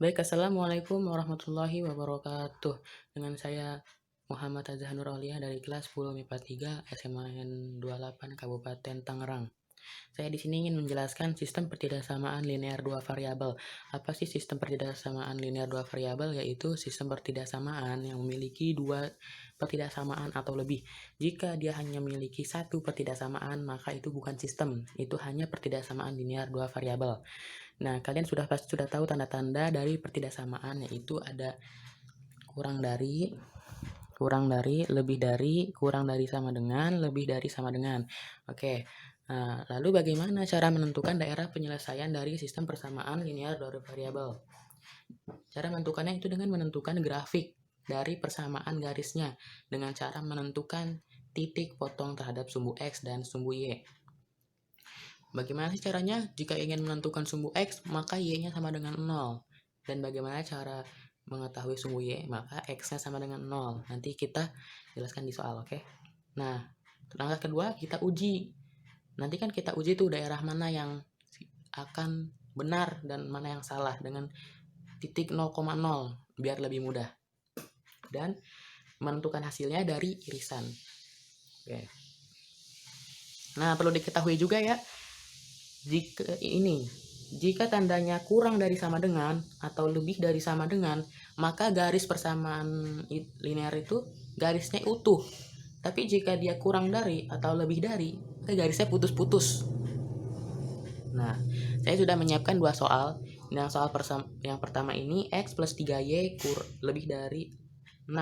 Baik, assalamualaikum warahmatullahi wabarakatuh. Dengan saya Muhammad Azhar Nur Aulia dari kelas 10 MIPA 3 SMAN 28 Kabupaten Tangerang. Saya di sini ingin menjelaskan sistem pertidaksamaan linear dua variabel. Apa sih sistem pertidaksamaan linear dua variabel? Yaitu sistem pertidaksamaan yang memiliki dua pertidaksamaan atau lebih. Jika dia hanya memiliki satu pertidaksamaan, maka itu bukan sistem, itu hanya pertidaksamaan linear dua variabel. Nah, kalian pasti sudah tahu tanda-tanda dari pertidaksamaan, yaitu ada kurang dari, lebih dari, kurang dari sama dengan, lebih dari sama dengan. Oke. Nah, lalu bagaimana cara menentukan daerah penyelesaian dari sistem persamaan linear dua variabel? Cara menentukannya itu dengan menentukan grafik dari persamaan garisnya dengan cara menentukan titik potong terhadap sumbu X dan sumbu Y. Bagaimana sih caranya? Jika ingin menentukan sumbu X, maka Y-nya sama dengan 0. Dan bagaimana cara mengetahui sumbu Y? Maka X-nya sama dengan 0. Nanti kita jelaskan di soal, oke? Nah, langkah kedua kita uji. Nanti kan kita uji tuh daerah mana yang akan benar dan mana yang salah dengan titik 0,0 biar lebih mudah. Dan menentukan hasilnya dari irisan. Oke. Nah, perlu diketahui juga ya, jika tandanya kurang dari sama dengan atau lebih dari sama dengan, maka garis persamaan linear itu garisnya utuh. Tapi jika dia kurang dari atau lebih dari, maka garisnya putus-putus. Nah, saya sudah menyiapkan dua soal. Yang yang pertama ini X plus 3Y lebih dari 6.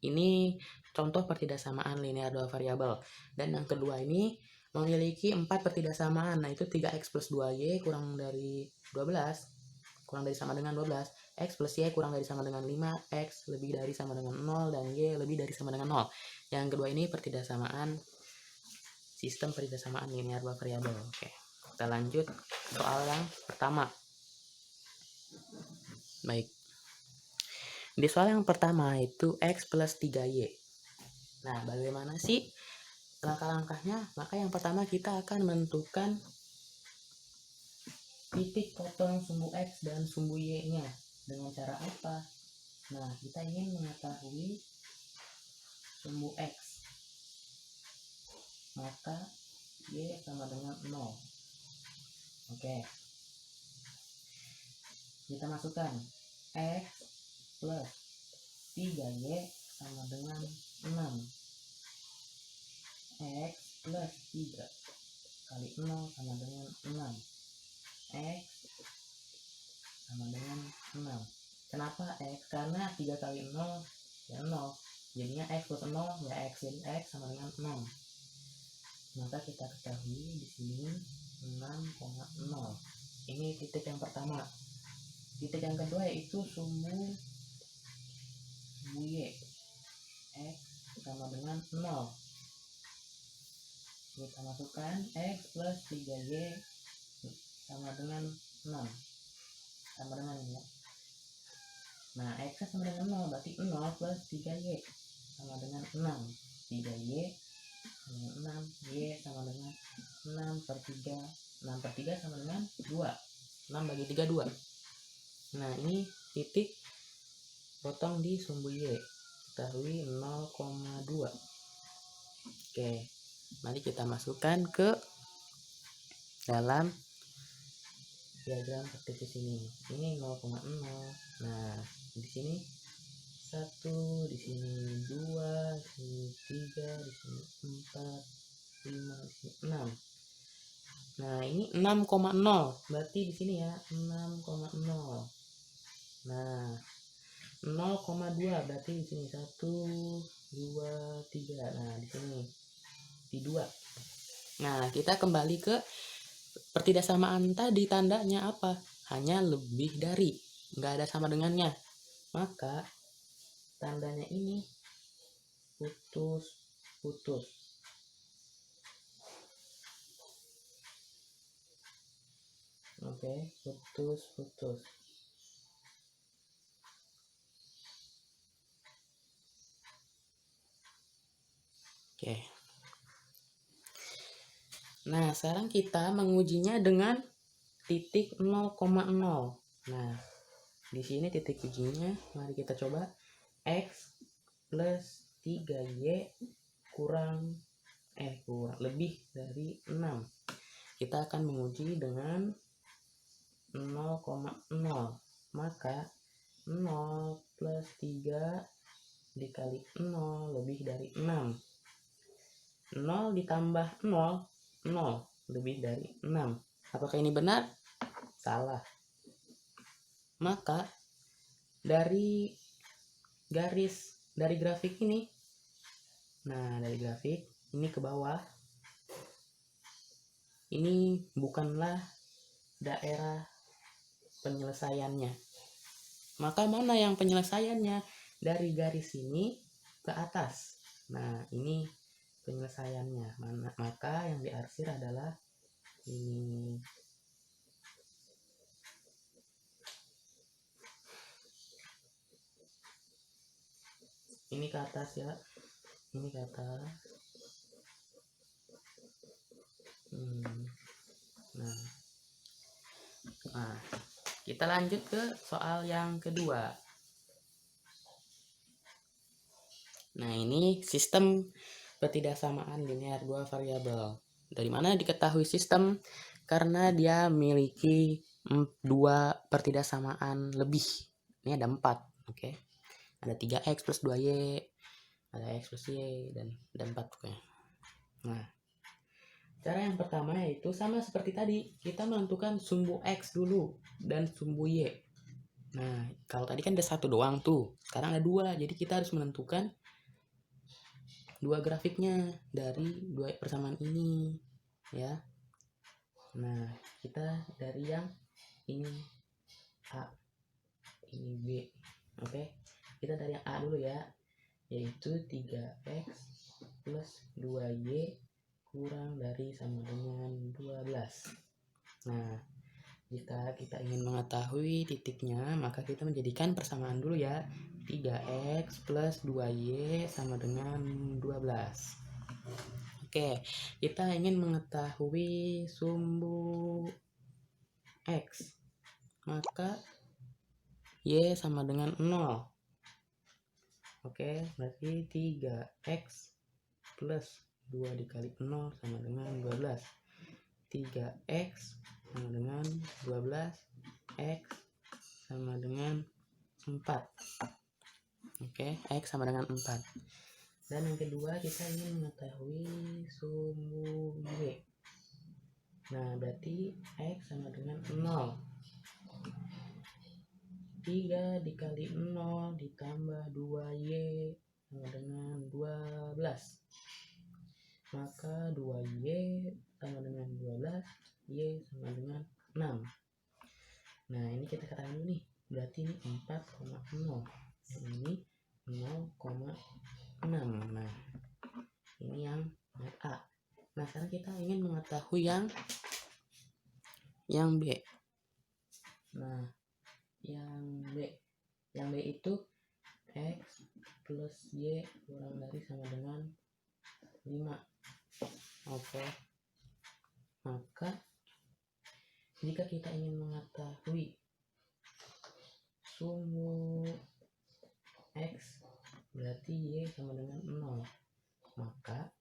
Ini contoh pertidaksamaan linear dua variabel. Dan yang kedua ini memiliki 4 pertidaksamaan. Nah, itu 3x plus 2y kurang dari 12, kurang dari sama dengan 12, x plus y kurang dari sama dengan 5, x lebih dari sama dengan 0, dan y lebih dari sama dengan 0. Yang kedua ini pertidaksamaan sistem pertidaksamaan linear dua variabel. Oke, kita lanjut soal yang pertama. Baik. Di soal yang pertama itu x plus 3y. Nah, bagaimana sih langkah-langkahnya? Maka yang pertama kita akan menentukan titik potong sumbu X dan sumbu Y-nya. Dengan cara apa? Nah, kita ingin mengetahui sumbu X. Maka Y sama dengan 0. Oke. Kita masukkan X plus 3Y sama dengan 6. X plus 3 kali 0 sama dengan 6. X sama dengan 6. Kenapa X? Karena 3 kali 0 ya 0. Jadinya X plus 0 ya X. Jadi X sama dengan 6. Maka kita ketahui di sini 6,0. Ini titik yang pertama. Titik yang kedua yaitu sumbu Y. X sama dengan 0. Kita masukkan X plus 3Y sama dengan 6. Sama dengan ini ya. Nah, X sama dengan 0, berarti 0 plus 3Y sama dengan 6. 3Y sama dengan 6, Y sama dengan 6 per 3. 6 per 3 sama dengan 2. 6 bagi 3, 2. Nah, ini titik potong di sumbu Y. Ketahui 0,2. Oke, mari kita masukkan ke dalam diagram seperti sini. Ini 0,0. Nah, di sini 1, di sini 2, di sini 3, di sini 4, 5, di sini 6. Nah, ini 6,0. Berarti di sini ya 6,0. Nah, 0,2 berarti di sini 1, 2, 3. Nah, di sini di 2. Nah, kita kembali ke pertidaksamaan tadi, tandanya apa? Hanya lebih dari, nggak ada sama dengannya. Maka tandanya ini putus-putus. Oke, putus-putus. Oke. Nah, sekarang kita mengujinya dengan titik 0,0. Nah, Di sini titik ujinya, mari kita coba. X plus 3Y kurang lebih dari 6. Kita akan menguji dengan 0,0. Maka 0 plus 3 dikali 0 lebih dari 6. 0 ditambah 0, 0 lebih dari 6. Apakah ini benar? Salah. Maka dari grafik ini, dari grafik ini ke bawah, ini bukanlah daerah penyelesaiannya. Maka mana yang penyelesaiannya? Dari garis ini ke atas. Nah, ini penyelesaiannya. Maka yang diarsir adalah ini. Ini ke atas ya. Ini ke atas. Nah, kita lanjut ke soal yang kedua. Nah, ini sistem ketidaksamaan linear dua variabel. Dari mana diketahui sistem? Karena dia memiliki dua pertidaksamaan lebih. Ini ada 4, oke. Ada 3x plus 2y, ada x plus y, dan ada 4 pokoknya. Nah, cara yang pertama yaitu sama seperti tadi, kita menentukan sumbu x dulu dan sumbu y. Nah, kalau tadi kan ada 1 doang tuh, sekarang ada 2, jadi kita harus menentukan 2 grafiknya dari 2 persamaan ini ya. Nah, kita dari yang ini A, ini B. Oke, kita dari yang A dulu ya, yaitu 3x plus 2y kurang dari sama dengan 12. Nah, jika kita ingin mengetahui titiknya, maka kita menjadikan persamaan dulu ya. 3x plus 2y sama dengan 12. Oke, kita ingin mengetahui sumbu x. Maka y sama dengan 0. Oke, berarti 3x plus 2 dikali 0 sama dengan 12. 3x sama dengan 12, x sama dengan 4. Oke, x sama dengan 4. Dan yang kedua, kita ingin mengetahui sumbu y. Nah, berarti x sama dengan 0. 3 dikali 0 ditambah 2y sama dengan 12. Maka 2y sama dengan 12, y sama dengan 6. Nah, ini kita katakan dulu nih. Berarti ini 4,0. Ini 0,6. Nah, ini yang A. Nah, sekarang kita ingin mengetahui yang B. Nah, yang B itu x plus y kurang dari sama dengan 5. Oke. Maka jika kita ingin mengetahui sumbu x, berarti y sama dengan 0. Maka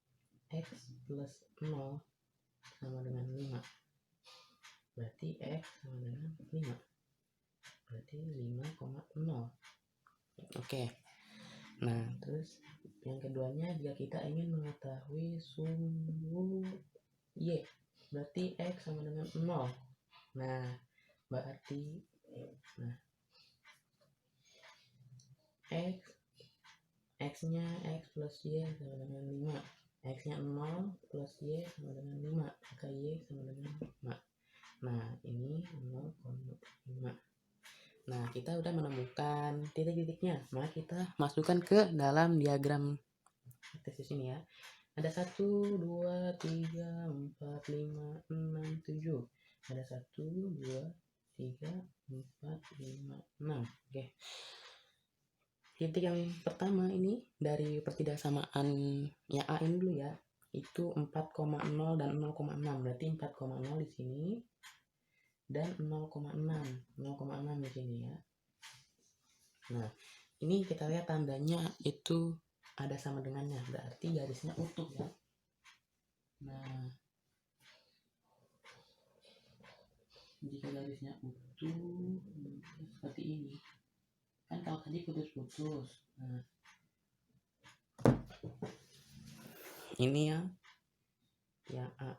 x plus 0 sama dengan 5. Berarti x sama dengan 5. Berarti 5,0. Oke. Nah, terus yang keduanya, jika kita ingin mengetahui sumbu y, berarti x sama dengan 0. Nah, berarti x nya x plus y sama dengan 5. X nya 0 plus y sama dengan 5. Maka y sama dengan 5. Nah, ini 0,5. Nah, kita udah menemukan titik-titiknya. Maka kita masukkan ke dalam diagram tesis ini ya. Ada 1, 2, 3, 4, 5, 6, 7. Ada 1, 2, 3, 4, 5, 6. Oke. Titik yang pertama ini dari pertidaksamaan yang A ini dulu ya. Itu 4,0 dan 0,6. Berarti 4,0 di sini dan 0,6 di sini ya. Nah, ini kita lihat tandanya itu ada sama dengannya, berarti garisnya utuh ya. Nah, jika garisnya utuh seperti ini, kan kalau tadi putus-putus. Nah, ini yang A.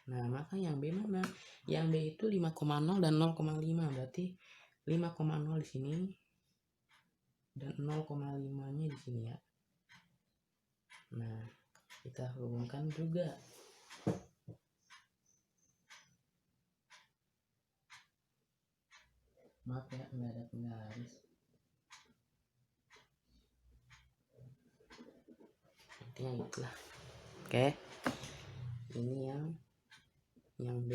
Nah, maka yang B mana? Yang B itu 5,0 dan 0,5, berarti 5,0 di sini dan 0,5-nya di sini ya. Nah, kita hubungkan juga. Maaf ya, nggak ada penggaris. Intinya itulah. Oke. Ini yang B.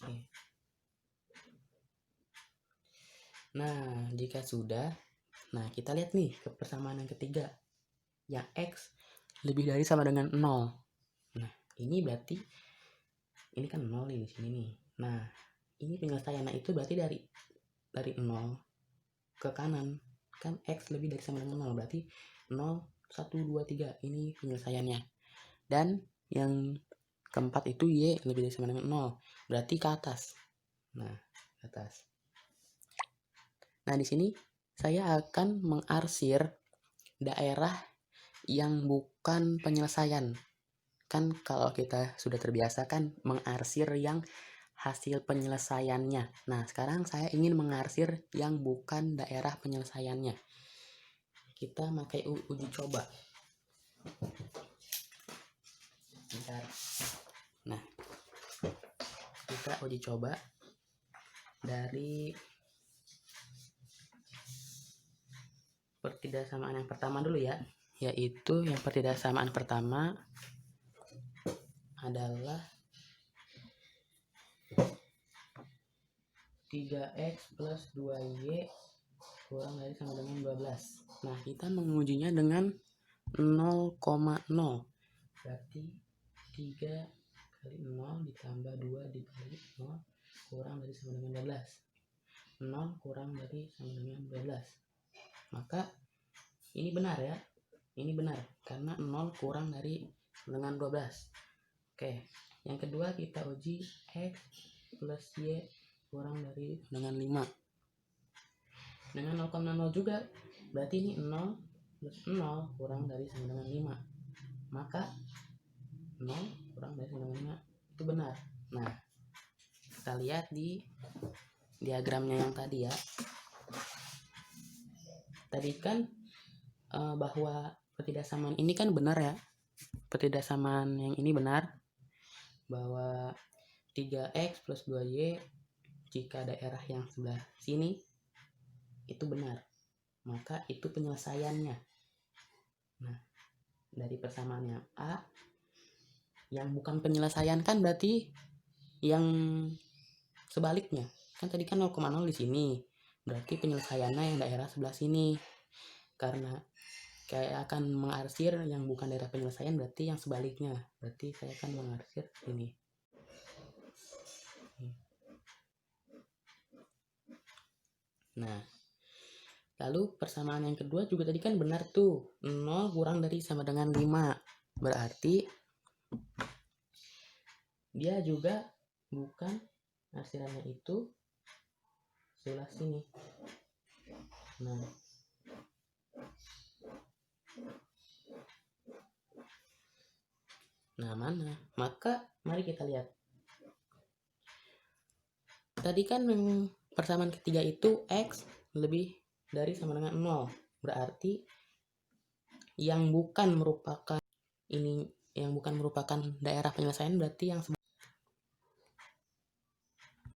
Oke. Nah, jika sudah, nah kita lihat nih ke persamaan yang ketiga. Yang X lebih dari sama dengan 0. Nah, ini berarti ini kan 0 nih di sini nih. Nah, ini penyelesaian. Nah, itu berarti dari 0 ke kanan. Kan X lebih dari sama dengan 0, berarti 0, 1, 2, 3. Ini penyelesaiannya. Dan yang keempat itu Y lebih dari sama dengan 0, berarti ke atas. Nah, ke atas. Nah, di sini saya akan mengarsir daerah yang bukan penyelesaian. Kan kalau kita sudah terbiasa kan mengarsir yang hasil penyelesaiannya. Nah, sekarang saya ingin mengarsir yang bukan daerah penyelesaiannya. Kita pakai uji coba. Bentar. Nah, kita uji coba dari pertidaksamaan yang pertama dulu ya. Yaitu yang pertidaksamaan pertama adalah 3x plus 2y kurang dari sama dengan 12. Nah, kita mengujinya dengan 0,0. Berarti 3 kali 0 ditambah 2 dikali 0 kurang dari sama dengan 12. 0 kurang dari sama dengan 12. Maka ini benar ya. Ini benar karena 0 kurang dari dengan 12. Oke, yang kedua kita uji x plus y kurang dari dengan 5. Dengan 0,0 juga, berarti ini 0 plus 0 kurang dari sama dengan 5. Maka 0 kurang dari sama dengan 5 itu benar. Nah, kita lihat di diagramnya yang tadi ya. Tadi kan bahwa pertidaksamaan ini kan benar ya. Pertidaksamaan yang ini benar bahwa 3x plus 2y jika daerah yang sebelah sini itu benar, maka itu penyelesaiannya. Nah, dari persamaan yang A yang bukan penyelesaian kan berarti yang sebaliknya. Kan tadi kan 0,0 di sini, berarti penyelesaiannya yang daerah sebelah sini. Karena saya akan mengarsir yang bukan daerah penyelesaian, berarti yang sebaliknya. Berarti saya akan mengarsir ini. Nah, lalu persamaan yang kedua juga tadi kan benar tuh. 0 kurang dari sama dengan 5. Berarti dia juga bukan arsirannya itu sebelah sini. Nah, mana? Maka mari kita lihat. Tadi kan persamaan ketiga itu X lebih dari sama dengan 0. Berarti yang bukan merupakan daerah penyelesaian berarti yang